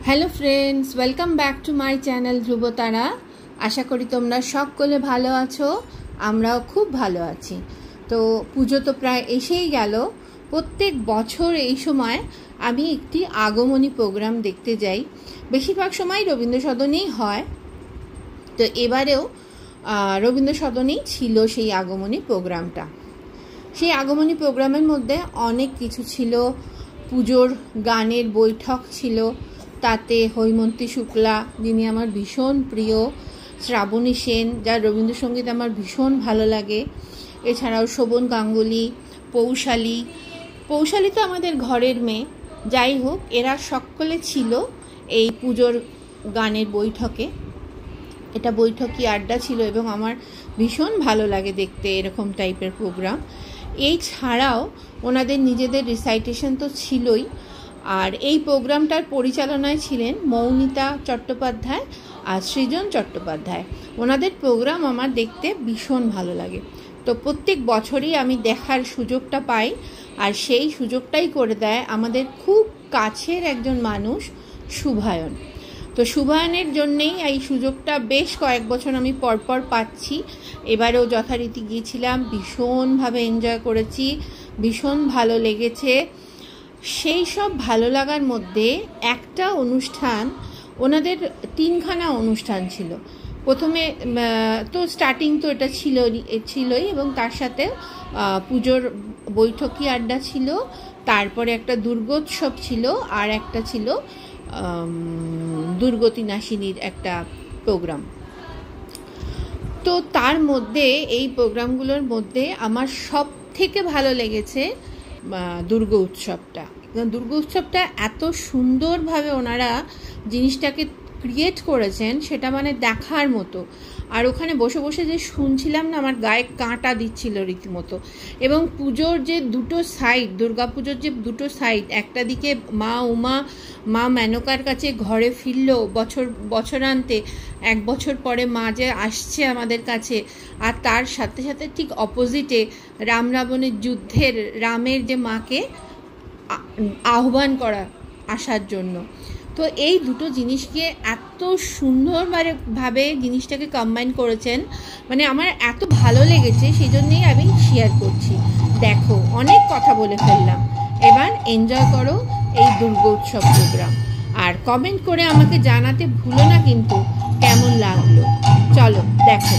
Hello friends, welcome back to my channel Dhrubatara. আশা করি তোমরা সকলে ভালো আছো, আমরাও খুব ভালো আছি। তো পুজো তো প্রায় এসেই গেল। প্রত্যেক বছর এই সময় আমি একটি আগমনী প্রোগ্রাম দেখতে যাই। বেশিরভাগ সময় রবীন্দ্র সদনেই হয়। তো এবারেও রবীন্দ্র সদনেই ছিল সেই আগমনী প্রোগ্রামটা। সেই আগমনী প্রোগ্রামের মধ্যে অনেক কিছু ছিল। পুজোর গানের বৈঠক ছিল, তাতে হৈমন্তী শুক্লা, যিনি আমার ভীষণ প্রিয়, শ্রাবণী সেন, যার রবীন্দ্রসঙ্গীত আমার ভীষণ ভালো লাগে, এছাড়াও শোভন গাঙ্গুলি, পৌশালী তো আমাদের ঘরের মেয়ে। যাই হোক, এরা সকলে ছিল এই পুজোর গানের বৈঠকে। এটা বৈঠকি আড্ডা ছিল এবং আমার ভীষণ ভালো লাগে দেখতে এরকম টাইপের প্রোগ্রাম। এই ছাড়াও ওনাদের নিজেদের রিসাইটেশন তো ছিলই, আর এই প্রোগ্রামটার পরিচালনায় ছিলেন মৌমিতা চট্টোপাধ্যায় আর সৃজন চট্টোপাধ্যায়। ওনাদের প্রোগ্রাম আমার দেখতে ভীষণ ভালো লাগে। তো প্রত্যেক বছরই আমি দেখার সুযোগটা পাই, আর সেই সুযোগটাই করে দেয় আমাদের খুব কাছের একজন মানুষ, শুভায়ন। তো শুভায়নের জন্যেই এই সুযোগটা বেশ কয়েক বছর আমি পরপর পাচ্ছি। এবারেও যথারীতি গিয়েছিলাম, ভীষণভাবে এনজয় করেছি, ভীষণ ভালো লেগেছে। সেই সব ভালো লাগার মধ্যে একটা অনুষ্ঠান, ওনাদের তিনখানা অনুষ্ঠান ছিল। প্রথমে তো স্টার্টিং তো এটা ছিলই এবং তার সাথে পুজোর বৈঠকি আড্ডা ছিল, তারপরে একটা দুর্গোৎসব ছিল, আর একটা ছিল দুর্গতি নাশিনীর একটা প্রোগ্রাম। তো তার মধ্যে এই প্রোগ্রামগুলোর মধ্যে আমার সব থেকে ভালো লেগেছে দুর্গা উৎসবটা। এত সুন্দরভাবে ওনারা জিনিসটাকে ক্রিয়েট করেছেন, সেটা মানে দেখার মতো। আর ওখানে বসে বসে যে শুনছিলাম না, আমার গায়ে কাঁটা দিচ্ছিল রীতিমতো। এবং পুজোর যে দুটো সাইড, দুর্গাপুজোর যে দুটো সাইড, একটা দিকে মা মেনকার কাছে ঘরে ফিরল বছরান্তে, 1 বছর পরে মা যে আসছে আমাদের কাছে, আর তার সাথে সাথে ঠিক অপোজিটে রাম রাবণের যুদ্ধের রামের যে মাকে আহ্বান করা আসার জন্য। তো এই দুটো জিনিসকে এত সুন্দরভাবে জিনিসটাকে কম্বাইন করেছেন, মানে আমার এত ভালো লেগেছে, সেই জন্যেই আমি শেয়ার করছি। দেখো, অনেক কথা বলে ফেললাম, এবার এনজয় করো এই দুর্গোৎসব প্রোগ্রাম, আর কমেন্ট করে আমাকে জানাতে ভুলো না কিন্তু কেমন লাগলো। চলো দেখো।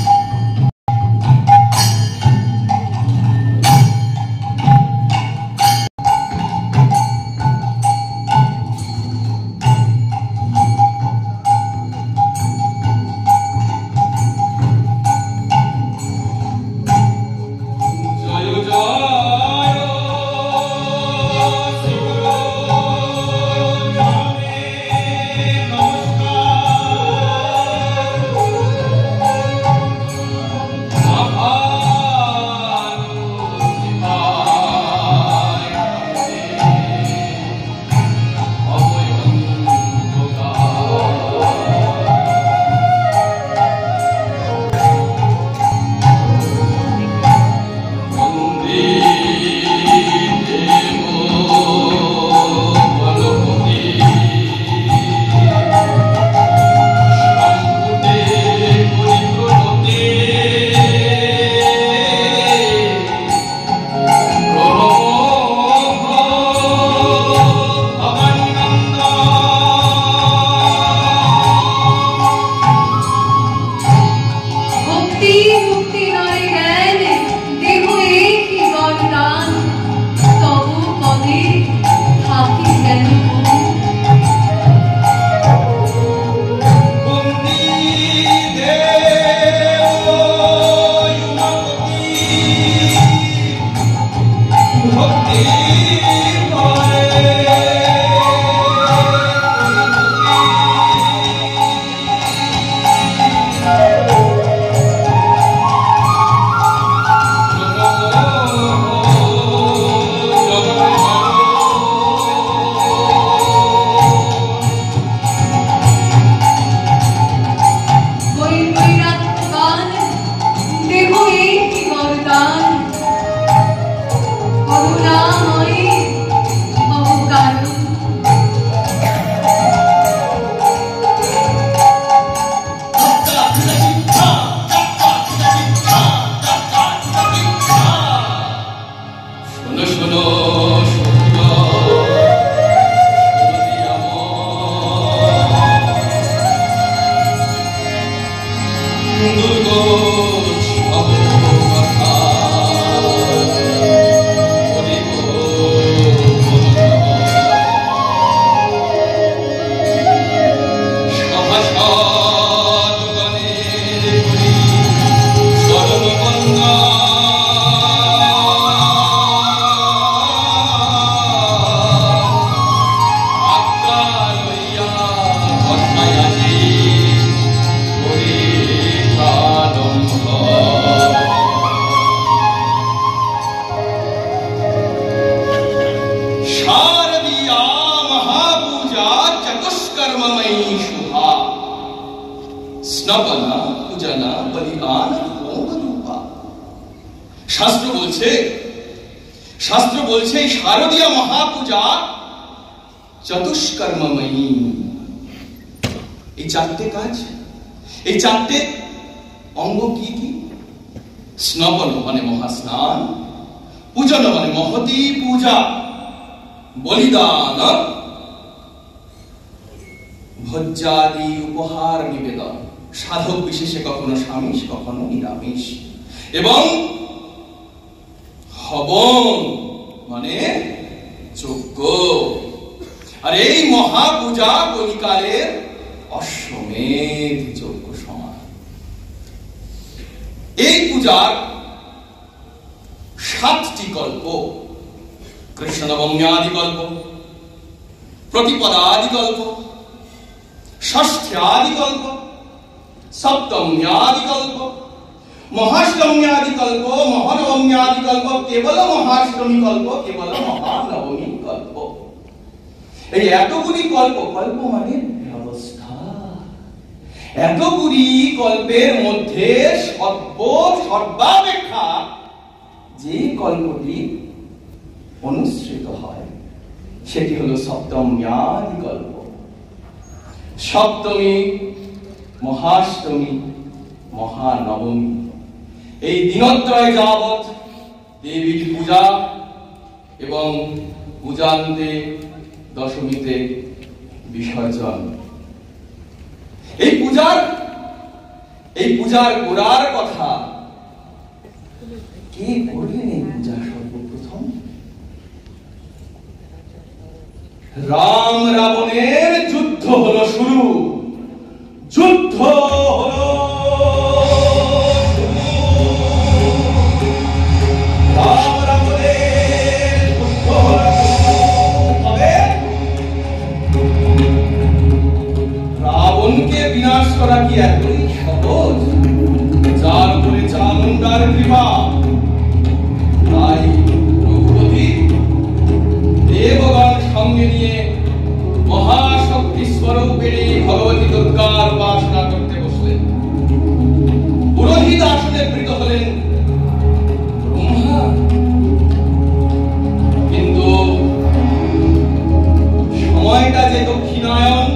চতুষ্কর্মময়ী শুভা স্নপনা পূজনা বলিদান হোম রূপা। শাস্ত্র বলছে এই শারদীয় মহাপূজা চতুষ্কর্মময়ী। এই চারটে কাজ, এই চারটে অঙ্গ কি কি? স্নপন মানে মহাস্নান, পূজন মানে মহতী পূজা, বলিদান ভোজ্যাদি উপহার নিবেদন, সাধক বিশেষে কখনো স্বামীশ কখনো নিরামিষ, এবং হবন মানে যজ্ঞ। আর এই মহাপূজা কলিকালের অশ্বমেধ যজ্ঞ সমান। এই পূজার 7টি কল্প, কৃষ্ণ নবম্যাদি কল্প, প্রতিপদাদি কল্প, ষষ্ঠ্যাদি কল্প, সপ্তম্যাদি কল্প, মহাষ্টম্যাদি কল্প, মহানবম্যাদি কল্প, কেবল মহাষ্টমী কল্প, কেবল মহানবমী কল্প। এই এতগুলি কল্প, কল্প মানে ব্যবস্থা, এতগুলি কল্পের মধ্যে সর্বাপেক্ষা যে কল্পটি অনুসৃত হয় সেটি হলো সপ্তম্যাদি কল্প। সপ্তমী, মহাষ্টমী, মহানবমী, এই দিনত্রয় যাবৎ দেবীর পূজা এবং পূজান্তে দশমীতে বিসর্জন। এই পূজার গোড়ার কথা কে করলেন? এই পূজা সর্বপ্রথম রাম রাবণের যুদ্ধ হলো শুরু। যুদ্ধ হলো রাম রাবণের যুদ্ধ হলো। তবে রাবণকে বিনাশ করা কি এতই সহজ? যার উপরে চামুন্ডার কৃপা। তাই রঘুপতি দেবগণ সঙ্গে নিয়ে মহাশক্তি স্বরূপিণী ভগবতী দুর্গার উপাসনা করতে বসলেন। পুরোহিত আসনে প্রীত হলেন ব্রহ্মা, কিন্তু সময়টা যে দক্ষিণায়ন,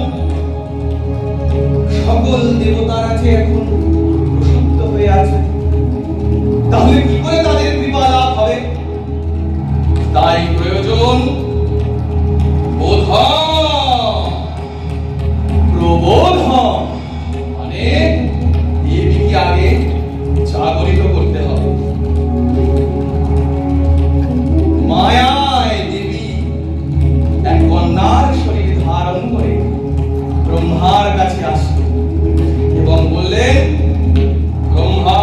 সকল দেবতারা যে এখন প্রসুপ্ত হয়ে আছে, তাহলে কি করে তাদের কৃপা লাভ হবে? তাই প্রয়োজন প্রবোধন, মানে দেবীকে আগে জাগরিত করতে হবে। মায়ায় দেবী এক কন্যার শরীর ধারণ করে ব্রহ্মার কাছে আসলেন এবং বললেন, ব্রহ্মা,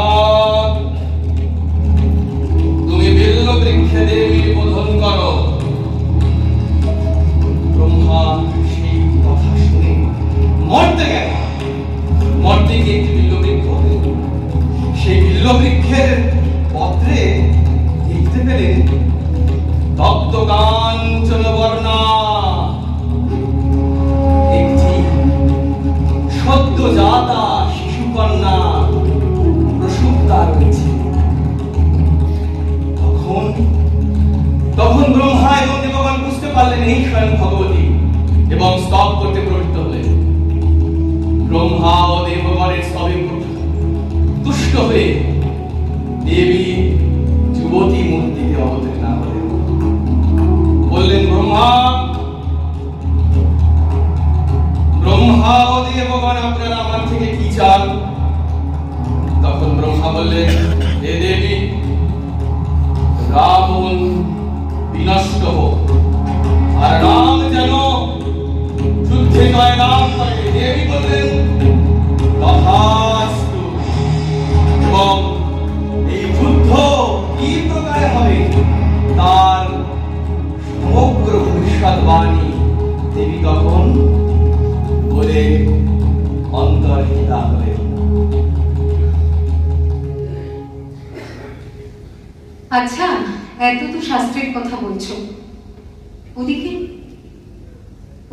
তুমি বিল্ল বৃক্ষে দেবীর বোধন করো। ব্রহ্মা সেই কথা শুনে মরতে গেল। মরতে গিয়ে একটি বিল্ল বৃক্ষ, সেই বিল্ল বৃক্ষের পত্রে দেখতে পেলেন তপ্ত কাঞ্চন বর্ণা একটি সদ্যজাতা শিশুকন্যা প্রসূতা রয়েছে। তখন ব্রহ্মা এবং দেবগণ বুঝতে পারলেন এই স্বয়ং ভগবতী, এবং স্তব করতে প্রবৃত্ত হলেন। ব্রহ্মা ও দেবগণের স্তবে তুষ্ট হয়ে দেবী যুবতী মূর্তিতে অবতীর্ণা হলেন। বললেন, ব্রহ্মা ও দেবগণ, আপনারা আমার থেকে কি চান? তখন ব্রহ্মা বললেন, হে দেবী, রাবণ বিনষ্ট হোক, আর রাম যেন যুদ্ধে জয়লাভ করে। দেবী বললেন, তথাস্তু। এবং এই যুদ্ধ কি প্রকারে হবে তার সমগ্র ভবিষ্যৎবাণী দেবী তখন বলে অন্তর্হিতা হলেন। আচ্ছা, এত তো শাস্ত্রের কথা বলছো,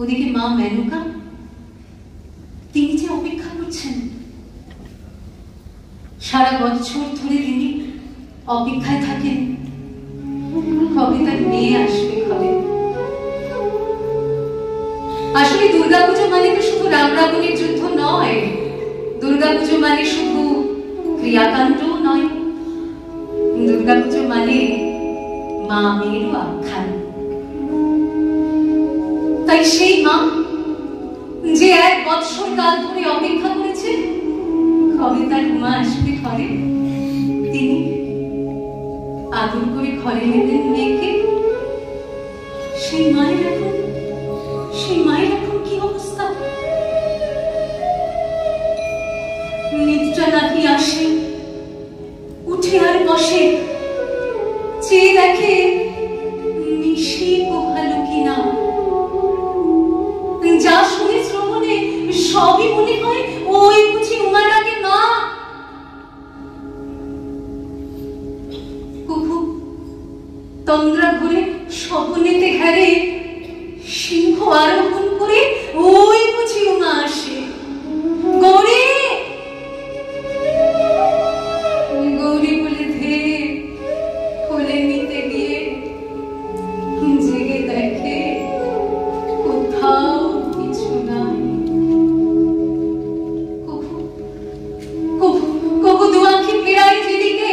ওদিকে মা মেনকা সারা বছর ধরে তিনি অপেক্ষায় থাকেন কবে তার মেয়ে আসবে ঘরে। আসলে দুর্গাপুজো মানে তো শুধু রাম রাবণের যুদ্ধ নয়, দুর্গাপুজো মানে শুধু ক্রিয়াকাণ্ডও নয়, দুর্গাপুজো মানে মা মেয়েরও আখ্যান। তাই সেই মা যে 1 বৎসর কাল ধরে অপেক্ষা করেছে কবে তার মা আসবে ঘরে, তিনি আদর করে ঘরে নেবেন মেয়েকে। সেই মায়ের এখন কি অবস্থা? নিদ্রা নাকি আসে, উঠে আর বসে, চেয়ে দেখে নিশি পোহালো কিনা। যা শুনে শ্রবণে সবই মনে হয় ওই বুঝি উমাটাকে মা। কুহু তন্দ্রা ঘুরে স্বপ্নেতে ঘেরে সিংহ আরোহণ করে ওই বুঝি উমা আসে। গৌরী গৌরী বলে ধে কোলে নিতে গিয়ে জেগে দেখে কোথাও কিছু নাই। কবু দু আঁখি ফেরাই যেদিকে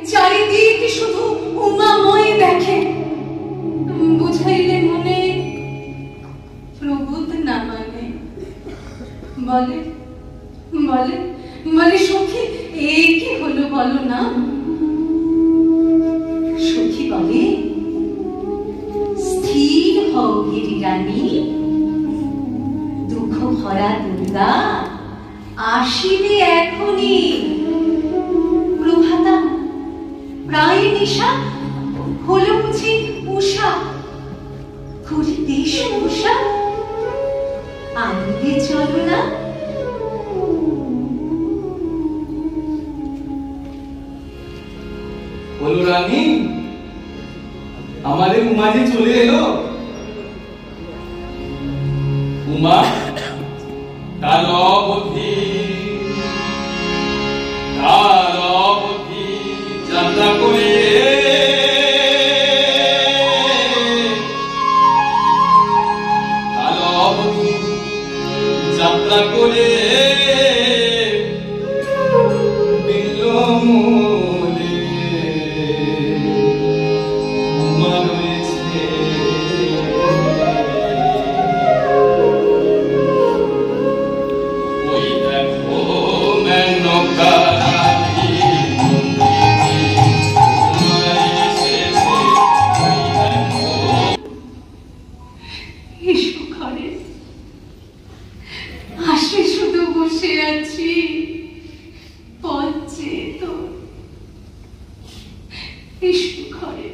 চারিদিক শুধু উমাময় দেখে। বুঝাইলে মনে প্রবোধ না মানে বলে বলে বলে সখী এ কি হলো বলো না। সখী বলে স্থির হও গিরিরানী, দুঃখ ভরা দুর্গা আসিবে এখনই। প্রভাতা প্রায় নিশা হলো বুঝি উষা, করি বেশ উষা আনন্দে চলো না। বলো রানী, আমাদের উমা যে চলে এলো। উমা কালবধি যাত্রা করে যাত্রা করে বিলমূলে উমা রয়েছে। ওই দেখো মেনকা আছি পথে তো এসো ঘরে।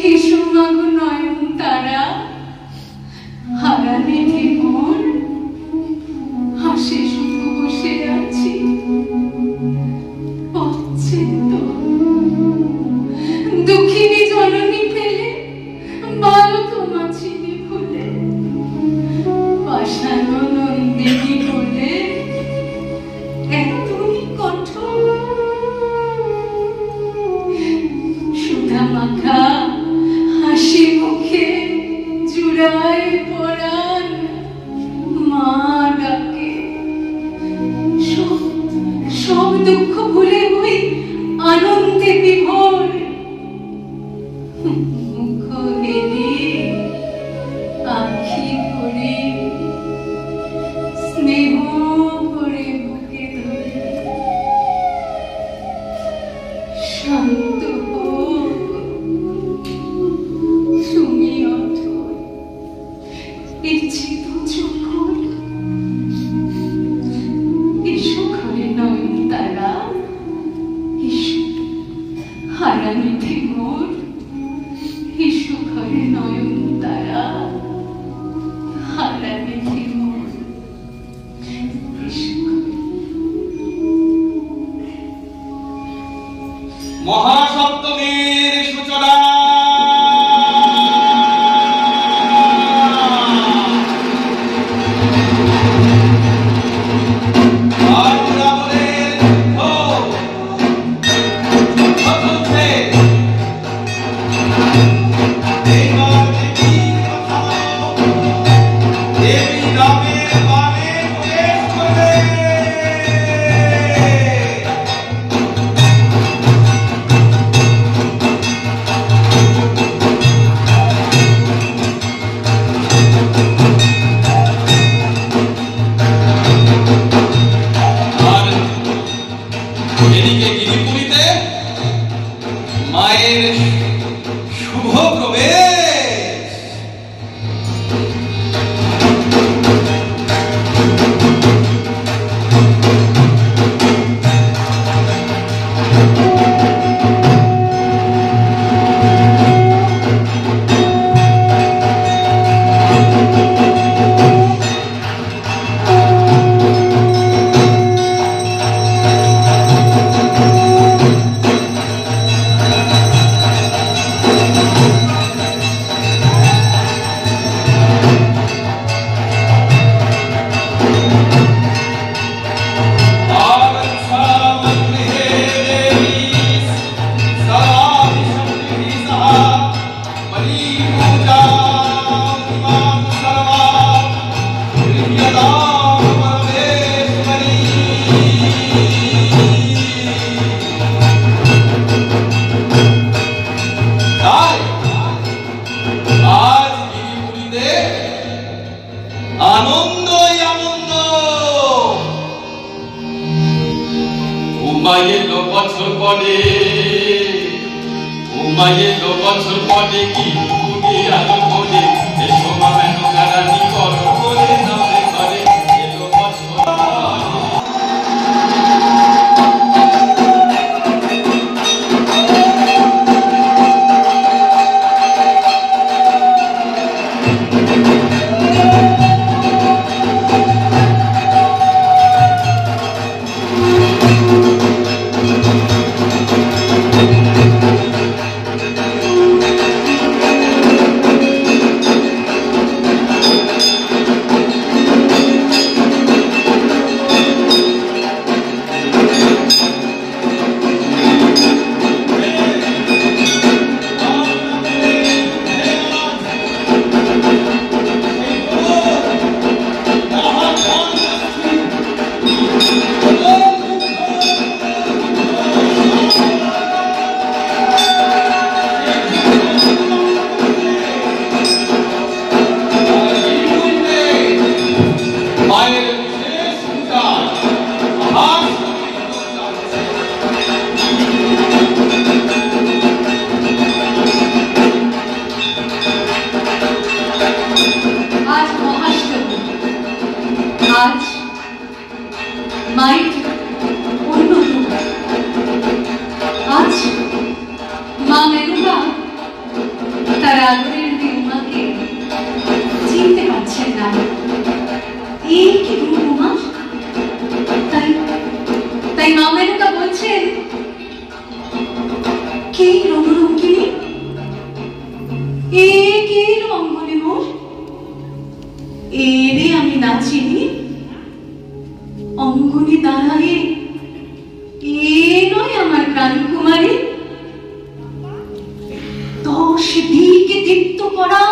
এসো মাগো নয়ন তারা, হারানে কেমন হাসে শুধু বসে আছি পথে তো। দুঃখিনী জননী ফেলে বলো তোমা চিনি ভুলে, পাষাণ নন্দিনী বলে এতই কঠোর। সুধা মাখা হাসি মুখে জুড়ায় পরাণ মা ডাকে। সব দুঃখ ভুলে হই আনন্দে বিভোর। মুখ হেলে আখি ভরে স্নেহ ভরে বুকে ধরে শান্ত হোক তুমি অথর ইচ্ছিত যখন। এসো ঘরে নয়ন তারা, এসো হারানিতে মোর। এসো ঘরে নয়ন তারা, হারানিতে মোর। এসো ঘরে। মহাসপ্তমীর সূচনা। আনন্দই আনন্দ। উমাইলো বছর পরে, উমাইলো বছর পরে কি তুমি আলো করে এসো মা মেনকা রানী করো করে নামে করে এলো বছর। আজ মায়ের অন্য রূপ। আজ মা মেনকা তার আদরের মেয়েমাকে চিনতে পারছেন না। এই কি রূপ মা? তাই মা মেনকা বলছেন, কে রণরঙ্গিনী, এ কে রঙ্গনে মোর, এরে আমি না চিনি। অঙ্গনে দাঁড়ায় এ নয় আমার প্রাণ কুমারী। 10 দিকে দীপ্ত করা,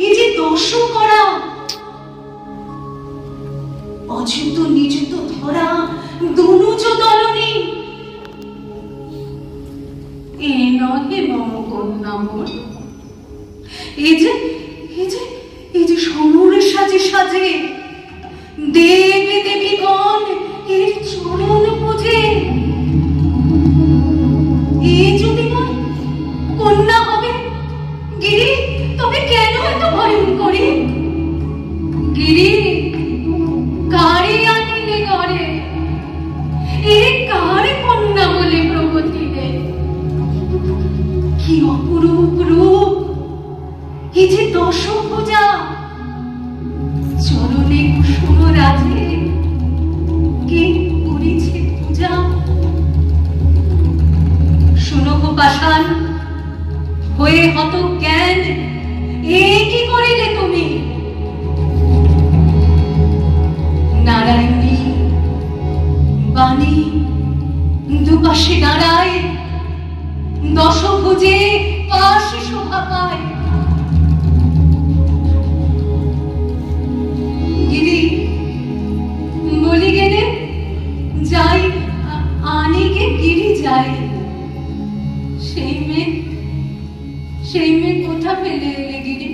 এ যে 10 করা, অযুত নিযুত ধরা দনুজ দলনী। এ নহে মম কন্যা মোর। এই যে সমরের সাজে সাজে দেবী দেবীগণ এর চরণ পূজে। এ যদি নয় কন্যা হবে গিরি, তবে কেন এত ভয়ঙ্করী? গিরি কারে আনিলে ঘরে, এ কারে কন্যা বলে প্রগতিতে? কি অপরূপ রূপ, এই যে 10 পূজা, চরণে কুসুম রাধে কে করিছে পূজা। শুনো গো পাষাণ হয়ে হত জ্ঞান, এ কি করিলে তুমি? নারায়ণী বাণী দুপাশে দাঁড়ায়, 10 ভুজে পাশে শোভা পায়। গিরি বলি গেলে যাই, আনিকে গিরি যাই। সেই মেয়ে কোথা ফেলে এলে গিরি,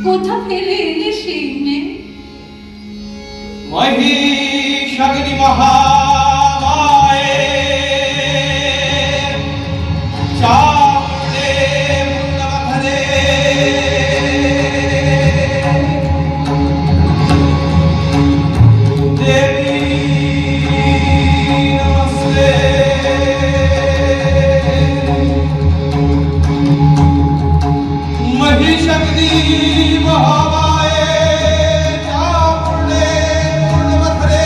কোথা ফেলে এলে সেই মেয়ে? মহিষাগিনী মহামায়ে চামুণ্ডে মুন্ডমাধরে দেবী নমস্তে। মহিষাগিনী মহামায়ে চামুণ্ডে মুন্ডমাধরে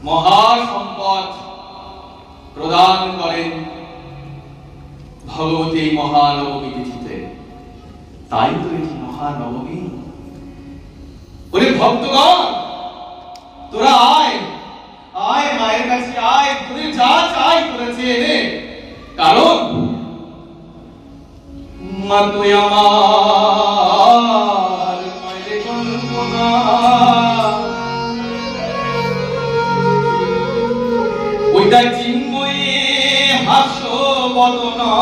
মহাসম্পদ প্রদান করেন ভগবতী মহানবমী তিথিতে। তাই তো এটি মহানবমী। ওরে ভক্তগণ, তোরা আয় আয়, মায়ের কাছে আয়, তোদের যা চাই তোরা চেয়ে নে, কারণ মা তুই আমার মায়ের কল্পনা। ওইটা চিন্ময়ে হাস্য বদনা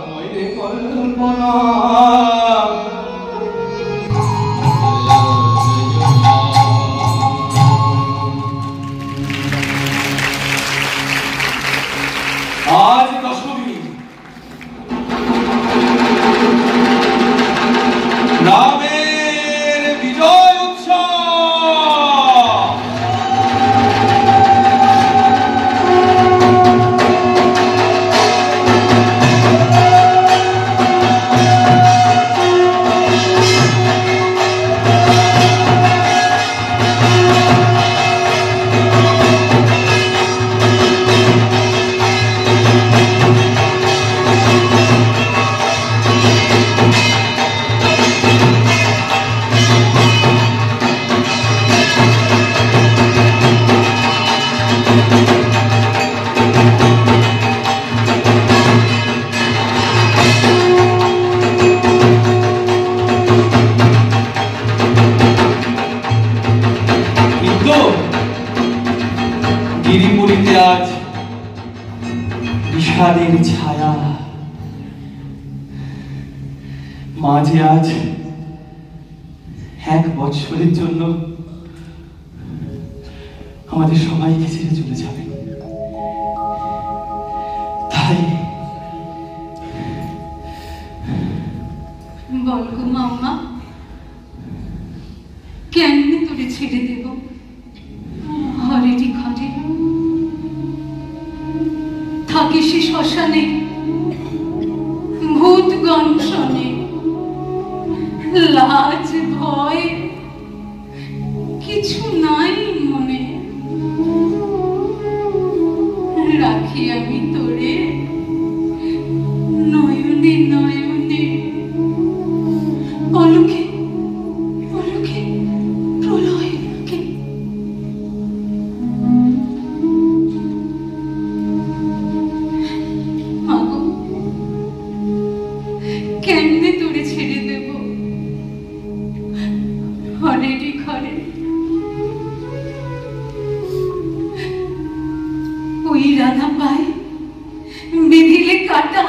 মায়ের কল্পনা। আজ দশমী, রামের বিজয় উৎসব। গিরিপুরীতে আজ বিষাদের ছায়া, মাঝে আজ 1 বছরের জন্য আমাদের সবাইকে ছেড়ে চলে যাবে। তাই বল গো মাম্মা, কেমনে তোরে ছেড়ে দেব হরেটি ঘরে? থাকে সে শ্মশানে ভূত গণশনে, লাজ ভয় কিছু নাই মনে। রাখি আমি তোরে নয়নে নয়নে, পলকে পলকে প্রলয় রাখে। মাগো, কেমনে তোরে ছেড়ে দেব হরেরই ঘরে? ওই রাধা পায় বিধিলে কাটা,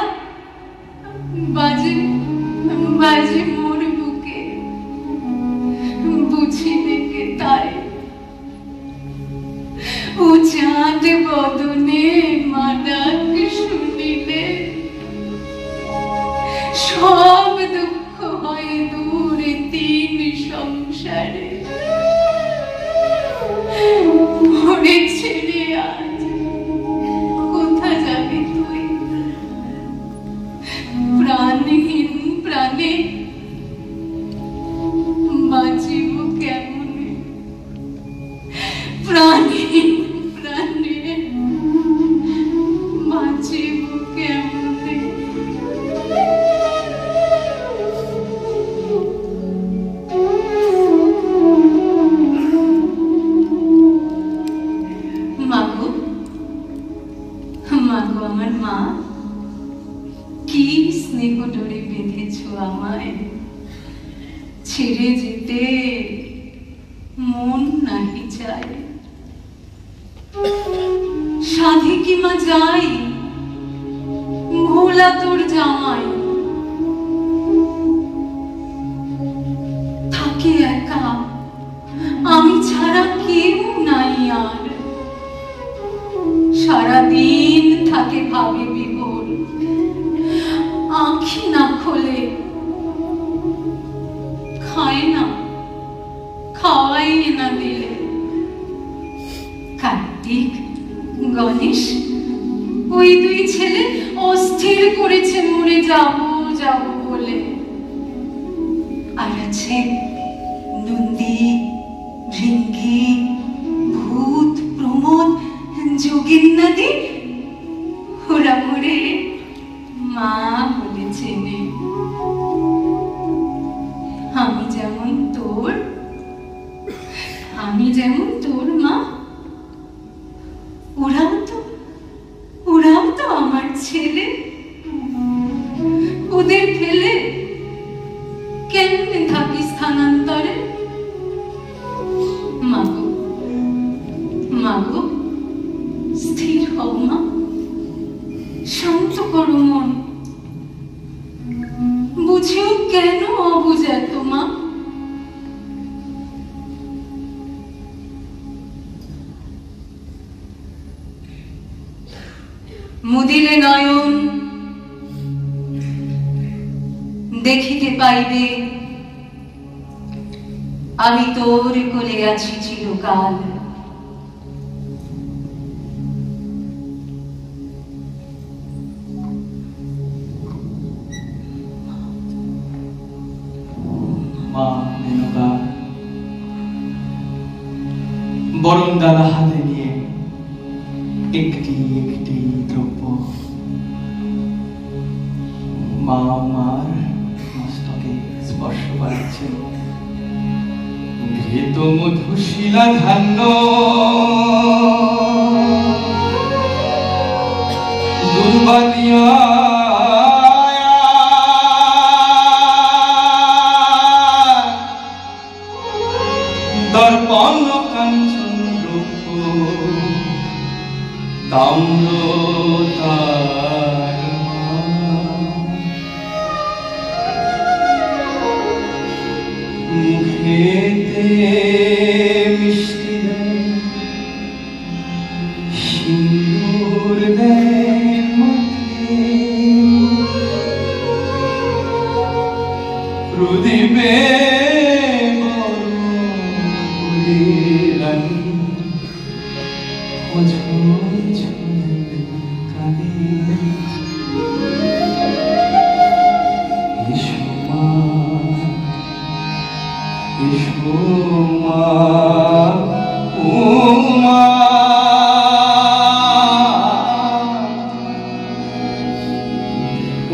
বাজে বাজে মোর বুকে, বুঝি নেকে তাই। ও চাঁদ বদনে মা ডাক শুনিলে, সব দুঃখ হয় দূর 3 সংসারে। ওরে ছেড়ে আজ কোথা যাবি তুই? প্রাণহীন প্রাণে বাঁচিব কেমনে? প্রাণহীন প্রাণে বাঁচিব কেমনে? মাগো, মাগো আমার মা, কি স্নেহ ডোরে বেঁধেছ আমায়, ছেড়ে যেতে মন নাহি চায়। সাধে কি মা যাই ভোলা তোর জামাই, থাকে একা আমি ছাড়া কেউ নাই আর। সারাদিন থাকে ভাবে বিভোর, আঁখি না খোলে, খায় না খাওয়াই না দিলে। কার্তিক গণেশ ওই 2 ছেলে অস্থির করেছে মরে যাব যাব বলে। আর আছে নন্দী, ভৃঙ্গি, ভূত আমি যেমন তোর মা, ওরাও তো আমার ছেলে। ওদের ফেলে কেমনে থাকি স্থানান্তরে? মাগো স্থির হও মা, শান্ত করো মন। বুঝেও কেন অবুঝ এত মা? মুদিলে নয়ন দেখিতে পাইবে আমি তোর কোলে আছি চিরকাল। মা মেনকা বরণ ডালা হাতে নিয়ে একটি একটি দ্রব্য মা আমার মস্তকে স্পর্শ করাচ্ছেন। ঘৃত মধুশিলা ধান্য দুর্বাদিয়া দর্পণ কাঞ্চন রূপ তাম্রতার মুখেতে মিষ্টি দেয় সিন্দুর দেয় মাথে প্রদীপে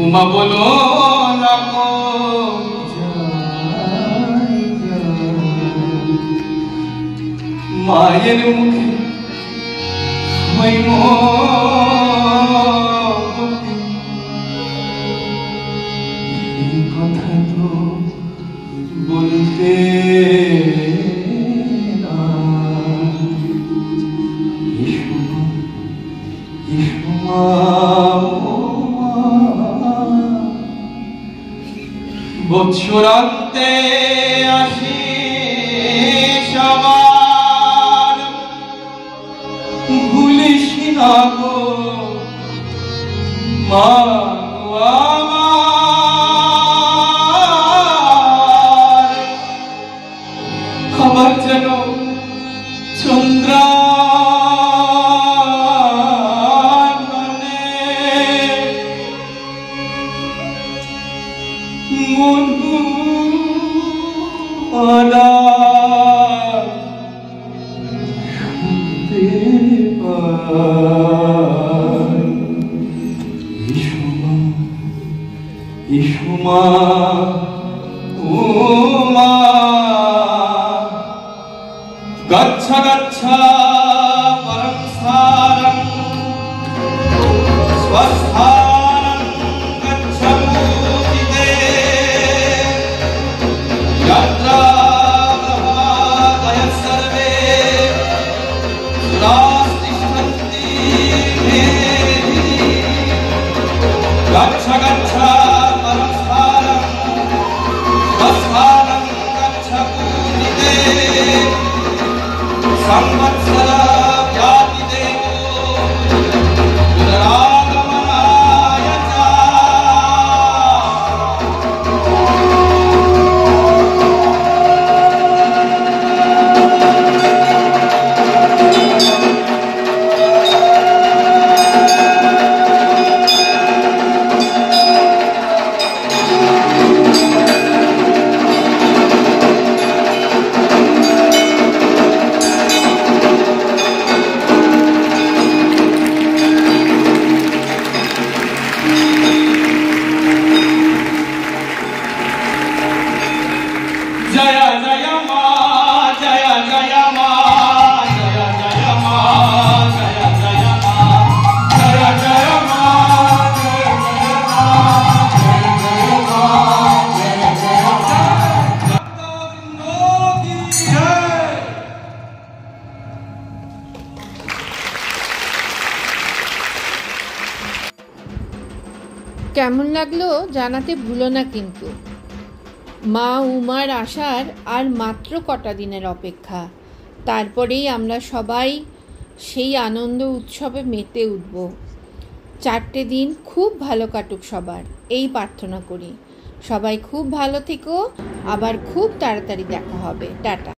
উমা বলো না কো মায়ের মুখে এই কথা তো বলতে বৎসরান্তে আসি সবার ভুলিস না গো মা আমার। আবার যেন চন্দ্রা ইসমা উমা গচ্ছা গচ্ছা পরম সারং স্বস্থানং গচ্ছমুচিতে যাত্রা প্রভাতয়ঃ সর্বে সুরাস্তিষ্ঠন্তি মেধি গচ্ছা গচ্ছা संवत्सर व्यापि देवो पुनरागमनाय च। কেমন লাগলো জানাতে ভুলো না কিন্তু। মা উমার আসার আর মাত্র কটা দিনের অপেক্ষা, তারপরেই আমরা সবাই সেই আনন্দ উৎসবে মেতে উঠব। 4টে দিন খুব ভালো কাটুক সবার, এই প্রার্থনা করি। সবাই খুব ভালো থেকো, আবার খুব তাড়াতাড়ি দেখা হবে। টাটা।